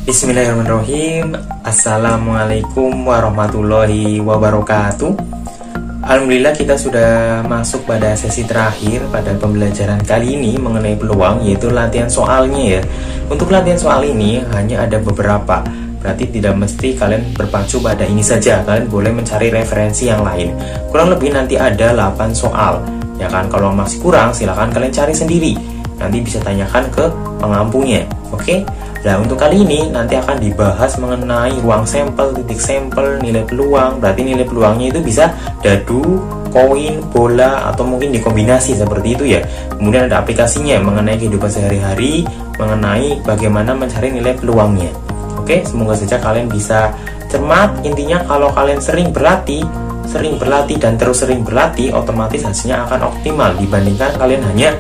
Bismillahirrahmanirrahim. Assalamualaikum warahmatullahi wabarakatuh. Alhamdulillah kita sudah masuk pada sesi terakhir pada pembelajaran kali ini mengenai peluang, yaitu latihan soalnya ya. Untuk latihan soal ini hanya ada beberapa, berarti tidak mesti kalian berpacu pada ini saja. Kalian boleh mencari referensi yang lain. Kurang lebih nanti ada 8 soal ya kan. Kalau masih kurang silahkan kalian cari sendiri, nanti bisa tanyakan ke pengampunya. Oke. Nah, untuk kali ini nanti akan dibahas mengenai ruang sampel, titik sampel, nilai peluang. Berarti nilai peluangnya itu bisa dadu, koin, bola, atau mungkin dikombinasi seperti itu ya. Kemudian ada aplikasinya mengenai kehidupan sehari-hari, mengenai bagaimana mencari nilai peluangnya. Oke, semoga saja kalian bisa cermat. Intinya kalau kalian sering berlatih dan terus sering berlatih, otomatis hasilnya akan optimal dibandingkan kalian hanya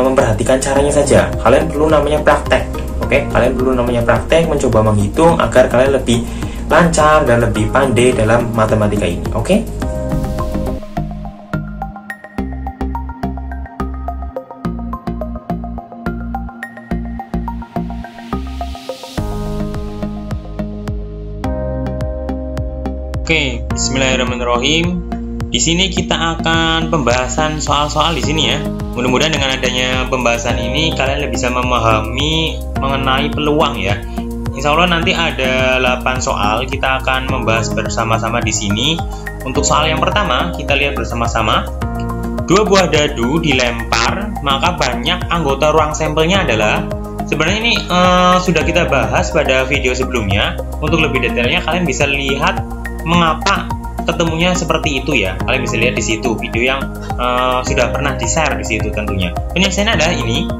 memperhatikan caranya saja. Kalian perlu namanya praktek. Oke, kalian perlu namanya praktek, mencoba menghitung agar kalian lebih lancar dan lebih pandai dalam matematika ini. Oke? Oke, bismillahirrahmanirrahim. Di sini kita akan pembahasan soal-soal di sini ya. Mudah-mudahan dengan adanya pembahasan ini kalian lebih bisa memahami mengenai peluang ya. Insya Allah nanti ada 8 soal kita akan membahas bersama-sama di sini. Untuk soal yang pertama kita lihat bersama-sama. 2 buah dadu dilempar, maka banyak anggota ruang sampelnya adalah. Sebenarnya ini sudah kita bahas pada video sebelumnya. Untuk lebih detailnya kalian bisa lihat mengapa ketemunya seperti itu ya. Kalian bisa lihat di situ video yang sudah pernah di-share di situ tentunya. Penjelasannya adalah ini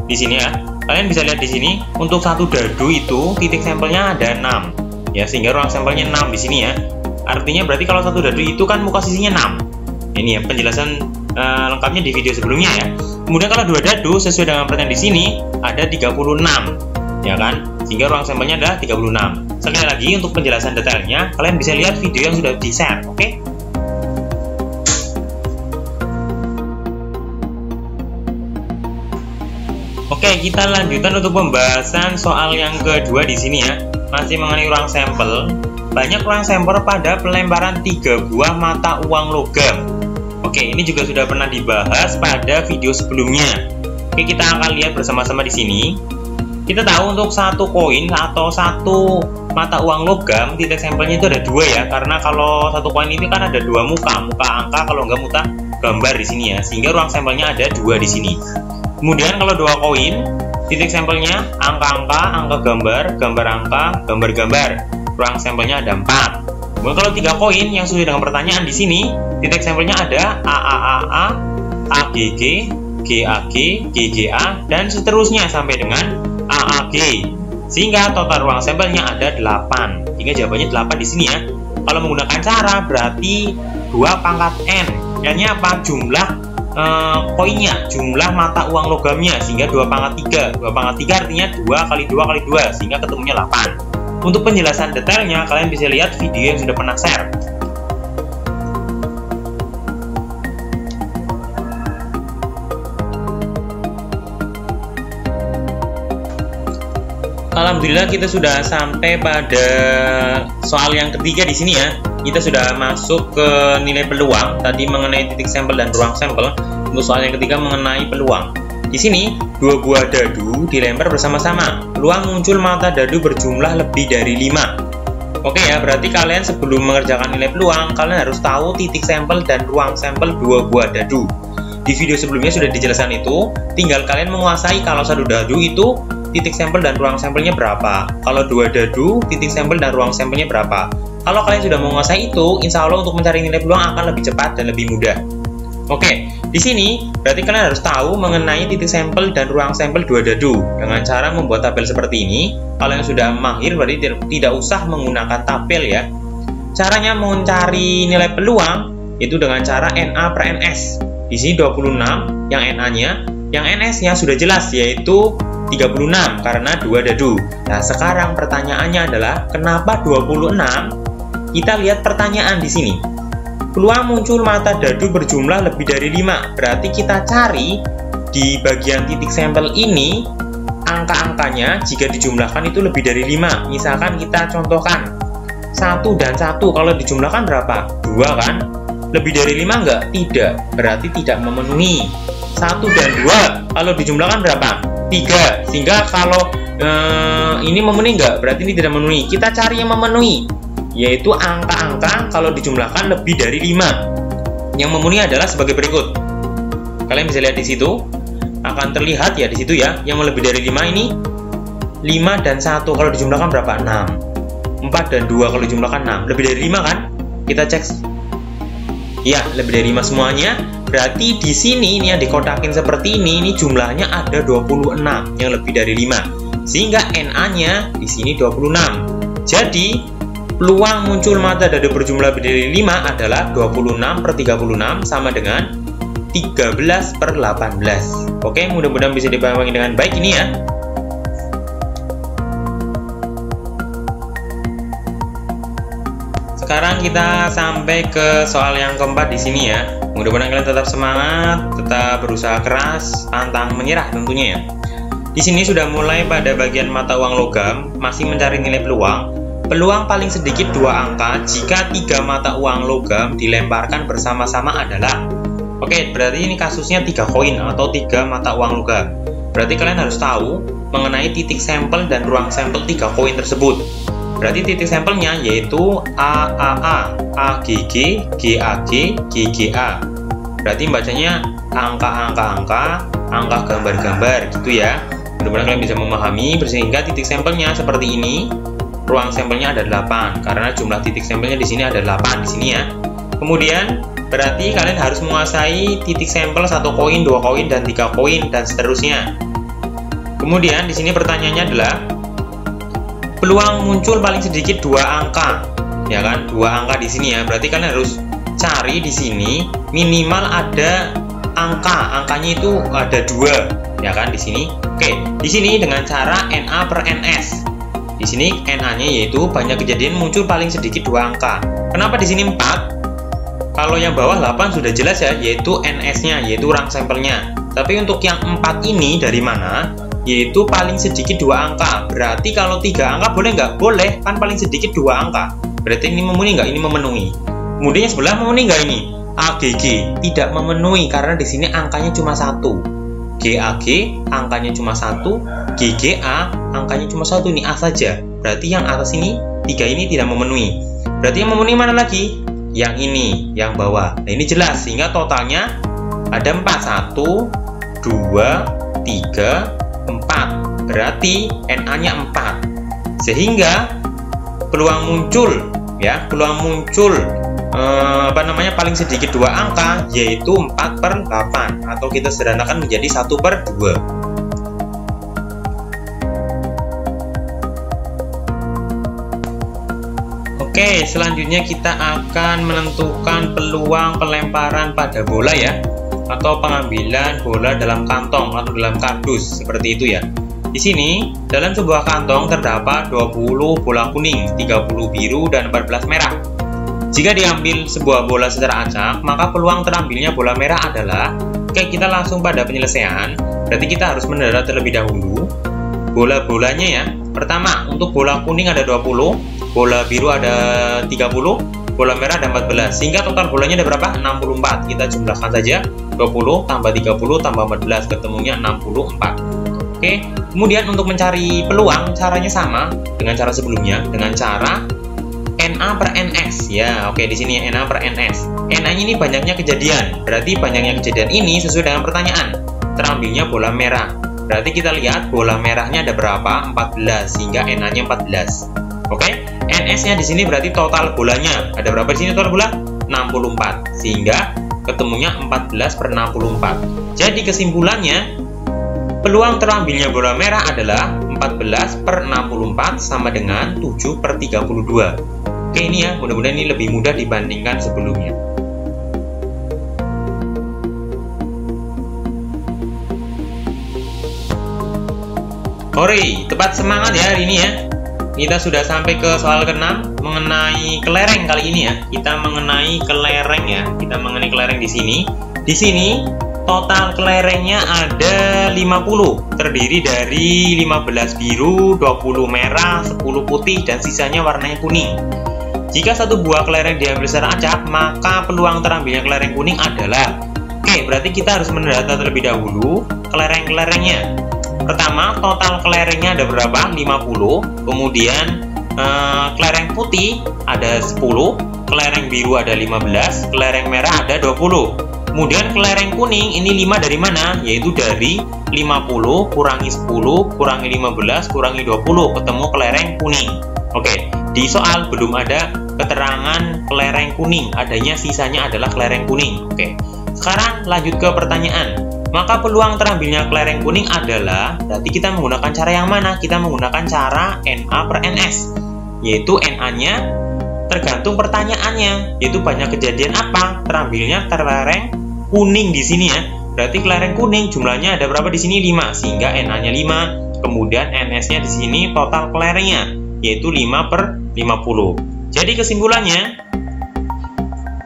di sini ya. Kalian bisa lihat di sini untuk satu dadu itu titik sampelnya ada 6 ya, sehingga ruang sampelnya 6 di sini ya. Artinya berarti kalau satu dadu itu kan muka sisinya 6. Ini ya penjelasan lengkapnya di video sebelumnya ya. Kemudian kalau 2 dadu sesuai dengan pertanyaan di sini ada 36 ya kan, sehingga ruang sampelnya adalah 36. Sekali lagi untuk penjelasan detailnya kalian bisa lihat video yang sudah di-share. Oke? Oke, kita lanjutkan untuk pembahasan soal yang kedua di sini ya. Masih mengenai ruang sampel. Banyak ruang sampel pada pelemparan 3 buah mata uang logam. Oke, ini juga sudah pernah dibahas pada video sebelumnya. Oke, kita akan lihat bersama-sama di sini. Kita tahu untuk satu koin atau satu mata uang logam titik sampelnya itu ada 2 ya, karena kalau satu koin itu kan ada 2 muka angka, kalau nggak muka gambar di sini ya, sehingga ruang sampelnya ada 2 di sini. Kemudian kalau 2 koin titik sampelnya angka-angka, angka gambar, gambar angka, gambar-gambar, ruang sampelnya ada 4. Kemudian kalau 3 koin yang sesuai dengan pertanyaan di sini titik sampelnya ada AAAA, AGG, GAG, GGA, dan seterusnya sampai dengan AAG, sehingga total ruang sampelnya ada 8. Sehingga jawabannya 8 di sini ya. Kalau menggunakan cara berarti 2 pangkat N. N-nya apa? Jumlah koinnya, jumlah mata uang logamnya, sehingga 2 pangkat 3. 2 pangkat 3 artinya 2 kali 2 kali 2, sehingga ketemunya 8. Untuk penjelasan detailnya kalian bisa lihat video yang sudah pernah share. Alhamdulillah kita sudah sampai pada soal yang ketiga di sini ya. Kita sudah masuk ke nilai peluang tadi mengenai titik sampel dan ruang sampel. Untuk soal yang ketiga mengenai peluang. Di sini 2 buah dadu dilempar bersama-sama. Peluang muncul mata dadu berjumlah lebih dari 5. Oke ya, berarti kalian sebelum mengerjakan nilai peluang kalian harus tahu titik sampel dan ruang sampel 2 buah dadu. Di video sebelumnya sudah dijelaskan itu. Tinggal kalian menguasai kalau satu dadu itu titik sampel dan ruang sampelnya berapa. Kalau 2 dadu, titik sampel dan ruang sampelnya berapa. Kalau kalian sudah menguasai itu, insya Allah untuk mencari nilai peluang akan lebih cepat dan lebih mudah. Oke, di sini berarti kalian harus tahu mengenai titik sampel dan ruang sampel 2 dadu dengan cara membuat tabel seperti ini. Kalau yang sudah mahir berarti tidak usah menggunakan tabel ya. Caranya mencari nilai peluang itu dengan cara NA per NS. Di sini 26 yang NA-nya, yang NS-nya sudah jelas yaitu 36 karena 2 dadu. Nah, sekarang pertanyaannya adalah kenapa 26? Kita lihat pertanyaan di sini. Peluang muncul mata dadu berjumlah lebih dari 5. Berarti kita cari di bagian titik sampel ini angka-angkanya jika dijumlahkan itu lebih dari 5. Misalkan kita contohkan 1 dan 1 kalau dijumlahkan berapa? 2 kan? Lebih dari 5 enggak? Tidak, berarti tidak memenuhi. 1 dan 2 kalau dijumlahkan berapa? 3. Sehingga kalau ini memenuhi enggak? Berarti ini tidak memenuhi. Kita cari yang memenuhi, yaitu angka-angka kalau dijumlahkan lebih dari 5. Yang memenuhi adalah sebagai berikut. Kalian bisa lihat di situ. Akan terlihat ya di situ ya, yang lebih dari 5 ini 5 dan 1 kalau dijumlahkan berapa? 6. 4 dan 2 kalau dijumlahkan 6. Lebih dari 5 kan? Kita cek. Ya, lebih dari 5 semuanya. Berarti di sini ini yang dikotakin seperti ini jumlahnya ada 26 yang lebih dari 5. Sehingga NA-nya di sini 26. Jadi, peluang muncul mata dada berjumlah lebih dari 5 adalah 26/36 sama dengan 13/18. Oke, mudah-mudahan bisa dipahami dengan baik ini ya. Sekarang kita sampai ke soal yang keempat di sini ya. Mudah-mudahan kalian tetap semangat, tetap berusaha keras, pantang menyerah tentunya ya. Di sini sudah mulai pada bagian mata uang logam, masih mencari nilai peluang. Peluang paling sedikit 2 angka jika 3 mata uang logam dilemparkan bersama-sama adalah, oke, berarti ini kasusnya 3 koin atau 3 mata uang logam. Berarti kalian harus tahu mengenai titik sampel dan ruang sampel 3 koin tersebut. Berarti titik sampelnya yaitu AAA, AGG, GAG, GGA. Berarti bacanya angka-angka-angka, angka gambar-gambar gitu ya. Mudah-mudahan kalian bisa memahami, sehingga titik sampelnya seperti ini. Ruang sampelnya ada 8 karena jumlah titik sampelnya di sini ada 8 di sini ya. Kemudian berarti kalian harus menguasai titik sampel 1 koin, 2 koin, dan 3 koin, dan seterusnya. Kemudian di sini pertanyaannya adalah peluang muncul paling sedikit 2 angka, ya kan? 2 angka di sini ya. Berarti kalian harus cari di sini minimal ada angkanya itu ada 2, ya kan? Di sini. Oke, di sini dengan cara NA per NS. Di sini NA-nya yaitu banyak kejadian muncul paling sedikit 2 angka. Kenapa di sini 4? Kalau yang bawah 8 sudah jelas ya, yaitu NS-nya, yaitu rang sampelnya. Tapi untuk yang 4 ini dari mana? Yaitu paling sedikit 2 angka. Berarti kalau 3 angka boleh nggak? Boleh, kan paling sedikit 2 angka. Berarti ini memenuhi nggak? Ini memenuhi. Kemudian sebelah memenuhi nggak ini? AGG tidak memenuhi karena di sini angkanya cuma 1. GAG angkanya cuma 1, GGA angkanya cuma 1, ini A saja. Berarti yang atas ini 3 ini tidak memenuhi. Berarti yang memenuhi mana lagi? Yang ini, yang bawah. Nah ini jelas, sehingga totalnya ada 4, 1, 2, 3, 4. Berarti NA-nya 4. Sehingga peluang muncul ya, paling sedikit 2 angka yaitu 4/8 atau kita sederhanakan menjadi 1/2. Oke, selanjutnya kita akan menentukan peluang pelemparan pada bola ya, atau pengambilan bola dalam kantong atau dalam kardus seperti itu ya. Di sini dalam sebuah kantong terdapat 20 bola kuning, 30 biru, dan 14 merah. Jika diambil sebuah bola secara acak, maka peluang terambilnya bola merah adalah, oke, kita langsung pada penyelesaian. Berarti kita harus mendarat terlebih dahulu bola-bolanya ya. Pertama, untuk bola kuning ada 20, bola biru ada 30, bola merah ada 14. Sehingga total bolanya ada berapa? 64. Kita jumlahkan saja, 20 tambah 30 tambah 14, ketemunya 64. Oke, kemudian untuk mencari peluang, caranya sama dengan cara sebelumnya, dengan cara NA per NS ya. Oke, di sini NA per NS. NA-nya ini banyaknya kejadian. Berarti banyaknya kejadian ini sesuai dengan pertanyaan. Terambilnya bola merah. Berarti kita lihat bola merahnya ada berapa? 14, sehingga NA-nya 14. Oke, NS-nya di sini berarti total bolanya. Ada berapa di sini total bola? 64. Sehingga ketemunya 14/64. Jadi kesimpulannya, peluang terambilnya bola merah adalah 14/64 sama dengan 7/32. Oke, ini ya, mudah-mudahan ini lebih mudah dibandingkan sebelumnya. Hore, tepat semangat ya hari ini ya. Kita sudah sampai ke soal ke-6 mengenai kelereng kali ini ya. Kita mengenai kelereng ya. Kita mengenai kelereng di sini. Di sini total kelerengnya ada 50, terdiri dari 15 biru, 20 merah, 10 putih, dan sisanya warnanya kuning. Jika satu buah kelereng diambil secara acak, maka peluang terambilnya kelereng kuning adalah, oke, berarti kita harus mendata terlebih dahulu kelereng-kelerengnya. Pertama, total kelerengnya ada berapa? 50. Kemudian kelereng putih ada 10, kelereng biru ada 15, kelereng merah ada 20. Kemudian kelereng kuning ini 5 dari mana? Yaitu dari 50 kurangi 10 kurangi 15 kurangi 20, ketemu kelereng kuning. Oke, di soal belum ada keterangan kelereng kuning, adanya sisanya adalah kelereng kuning. Oke, sekarang lanjut ke pertanyaan. Maka peluang terambilnya kelereng kuning adalah, berarti kita menggunakan cara yang mana? Kita menggunakan cara NA per NS, yaitu NA-nya tergantung pertanyaannya, yaitu banyak kejadian apa terambilnya kelereng kuning di sini ya. Berarti kelereng kuning jumlahnya ada berapa di sini? 5, sehingga NA-nya 5. Kemudian NS-nya di sini total kelerengnya, yaitu 5 per 50. Jadi kesimpulannya,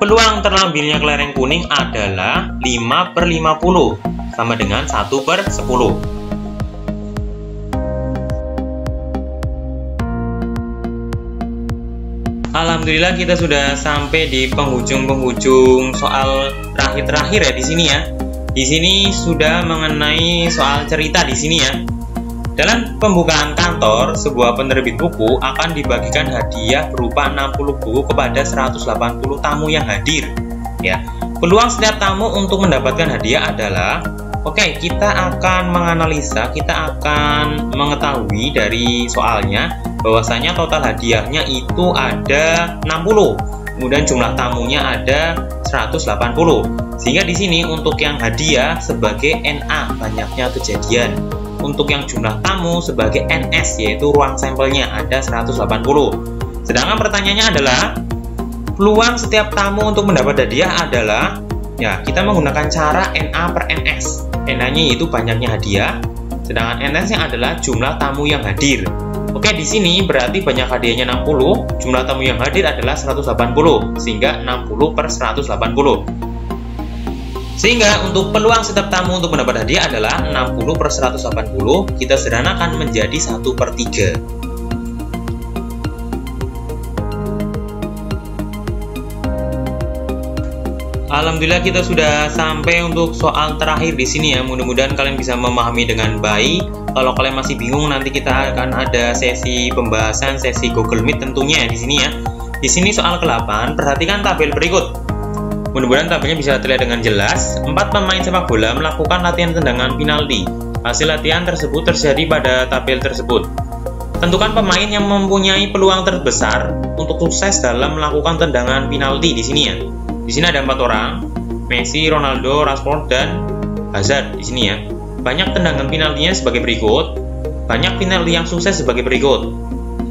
peluang terambilnya kelereng kuning adalah 5 per 50, sama dengan 1 per 10. Alhamdulillah kita sudah sampai di penghujung soal terakhir ya di sini ya. Di sini sudah mengenai soal cerita di sini ya. Dalam pembukaan kantor, sebuah penerbit buku akan dibagikan hadiah berupa 60 buku kepada 180 tamu yang hadir. Ya, peluang setiap tamu untuk mendapatkan hadiah adalah, oke, kita akan menganalisa, kita akan mengetahui dari soalnya bahwasanya total hadiahnya itu ada 60. Kemudian jumlah tamunya ada 180. Sehingga di sini untuk yang hadiah sebagai NA, banyaknya kejadian. Untuk yang jumlah tamu sebagai NS, yaitu ruang sampelnya ada 180. Sedangkan pertanyaannya adalah, peluang setiap tamu untuk mendapat hadiah adalah, ya, kita menggunakan cara NA per NS. NA-nya yaitu banyaknya hadiah, sedangkan NS-nya adalah jumlah tamu yang hadir. Oke, di sini berarti banyak hadiahnya 60, jumlah tamu yang hadir adalah 180, sehingga 60 per 180. Sehingga untuk peluang setiap tamu untuk mendapat hadiah adalah 60 per 180, kita sederhanakan menjadi 1 per 3. Alhamdulillah kita sudah sampai untuk soal terakhir di sini ya. Mudah-mudahan kalian bisa memahami dengan baik. Kalau kalian masih bingung, nanti kita akan ada sesi pembahasan, sesi Google Meet tentunya di sini ya. Di sini soal ke-8, perhatikan tabel berikut. Mudah-mudahan tabelnya bisa terlihat dengan jelas. 4 pemain sepak bola melakukan latihan tendangan penalti. Hasil latihan tersebut terjadi pada tabel tersebut. Tentukan pemain yang mempunyai peluang terbesar untuk sukses dalam melakukan tendangan penalti di sini ya. Di sini ada 4 orang, Messi, Ronaldo, Rashford, dan Hazard di sini ya. Banyak tendangan penaltinya sebagai berikut. Banyak penalti yang sukses sebagai berikut.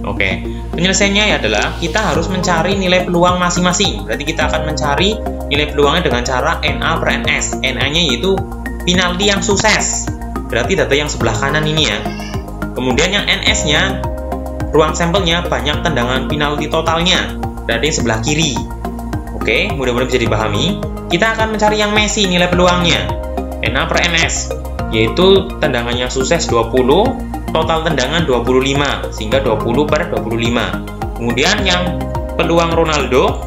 Oke, penyelesaiannya adalah kita harus mencari nilai peluang masing-masing. Berarti kita akan mencari nilai peluangnya dengan cara NA per NS. NA-nya yaitu penalti yang sukses. Berarti data yang sebelah kanan ini ya. Kemudian yang NS-nya, ruang sampelnya banyak tendangan penalti totalnya. Berarti sebelah kiri. Oke, mudah-mudahan bisa dipahami. Kita akan mencari yang Messi, nilai peluangnya. NA per NS, yaitu tendangan yang sukses 20, total tendangan 25, sehingga 20 per 25. Kemudian yang peluang Ronaldo,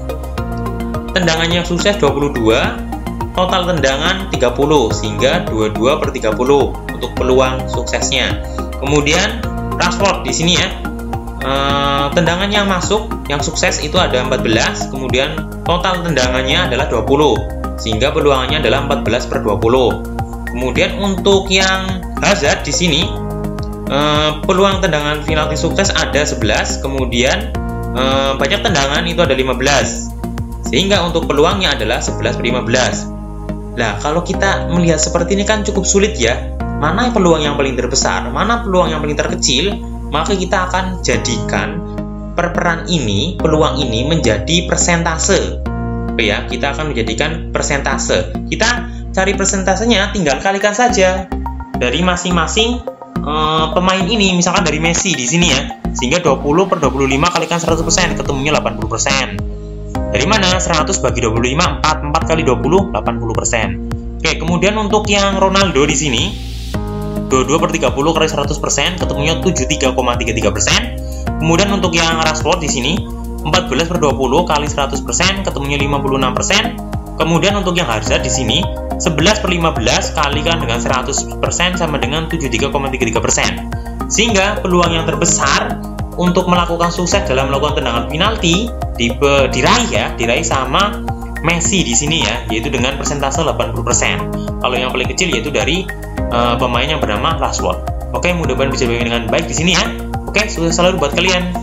tendangan yang sukses 22, total tendangan 30, sehingga 22 per 30 untuk peluang suksesnya. Kemudian Rashford di sini ya, tendangan yang masuk, yang sukses itu ada 14, kemudian total tendangannya adalah 20, sehingga peluangannya adalah 14 per 20. Kemudian untuk yang Hazard di sini, peluang tendangan penalti sukses ada 11, kemudian banyak tendangan itu ada 15, sehingga untuk peluangnya adalah 11 per 15. Nah, kalau kita melihat seperti ini kan cukup sulit ya, mana peluang yang paling terbesar, mana peluang yang paling terkecil, maka kita akan jadikan perperan ini, peluang ini menjadi persentase. Oke ya, kita akan menjadikan persentase. Kita cari persentasenya, tinggal kalikan saja dari masing-masing pemain ini, misalkan dari Messi di sini ya, sehingga 20 per 25 kalikan 100%, ketemunya 80%. Dari mana? 100 bagi 25, 4 kali 20, 80%. Oke, kemudian untuk yang Ronaldo di sini 22/30 kali 100% ketemunya 73,33%. Kemudian untuk yang Rashford di sini 14/20 kali 100% ketemunya 56%. Kemudian untuk yang Hazard di sini 11/15 kalikan dengan 100% sama dengan 73,33%. Sehingga peluang yang terbesar untuk melakukan sukses dalam melakukan tendangan penalti diraih sama Messi di sini ya, yaitu dengan persentase 80%. Kalau yang paling kecil yaitu dari pemain yang bernama Rashford. Oke, mudah-mudahan bisa dibagikan dengan baik di sini ya. Oke, sukses selalu buat kalian.